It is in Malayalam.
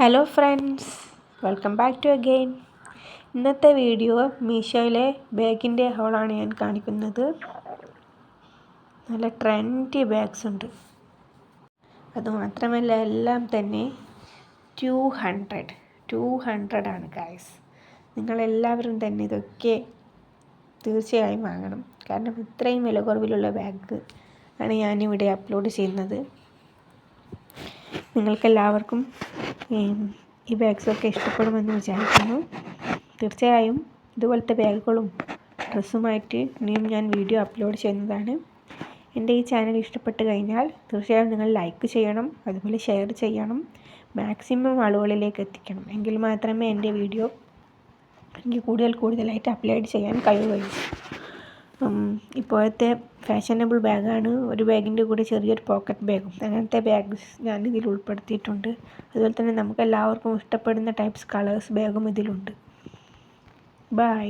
Hello friends, welcome back to again. ഇന്നത്തെ വീഡിയോ മീഷോയിലെ ബാഗിൻ്റെ ഹോളാണ് ഞാൻ കാണിക്കുന്നത്. നല്ല ട്രെൻഡി ബാഗ്സ് ഉണ്ട്. അതുമാത്രമല്ല എല്ലാം തന്നെ 200 ആണ് ഗൈസ്. നിങ്ങളെല്ലാവരും തന്നെ ഇതൊക്കെ തീർച്ചയായും വാങ്ങണം. കാരണം ഇത്രയും വില കുറവിലുള്ള ബാഗ് ആണ് ഞാനിവിടെ അപ്ലോഡ് ചെയ്യുന്നത്. നിങ്ങൾക്കെല്ലാവർക്കും ഈ ബാഗ്സൊക്കെ ഇഷ്ടപ്പെടുമെന്ന് വിചാരിക്കുന്നു. തീർച്ചയായും ഇതുപോലത്തെ ബാഗുകളും ഡ്രസ്സുമായിട്ട് ഇനിയും ഞാൻ വീഡിയോ അപ്ലോഡ് ചെയ്യുന്നതാണ്. എൻ്റെ ഈ ചാനൽ ഇഷ്ടപ്പെട്ട് കഴിഞ്ഞാൽ തീർച്ചയായും നിങ്ങൾ ലൈക്ക് ചെയ്യണം, അതുപോലെ ഷെയർ ചെയ്യണം, മാക്സിമം ആളുകളിലേക്ക് എത്തിക്കണം. എങ്കിൽ മാത്രമേ എൻ്റെ വീഡിയോ എനിക്ക് കൂടുതലായിട്ട് അപ്ലോഡ് ചെയ്യാൻ കഴിയുകയുള്ളൂ. ഇപ്പോഴത്തെ ഫാഷനബിൾ ബാഗാണ്. ഒരു ബാഗിൻ്റെ കൂടെ ചെറിയൊരു പോക്കറ്റ് ബാഗും, അങ്ങനത്തെ ബാഗ്സ് ഞാൻ ഇതിൽ ഉൾപ്പെടുത്തിയിട്ടുണ്ട്. അതുപോലെ തന്നെ നമുക്ക് എല്ലാവർക്കും ഇഷ്ടപ്പെടുന്ന ടൈപ്സ് കളേഴ്സ് ബാഗും ഇതിലുണ്ട്. ബൈ.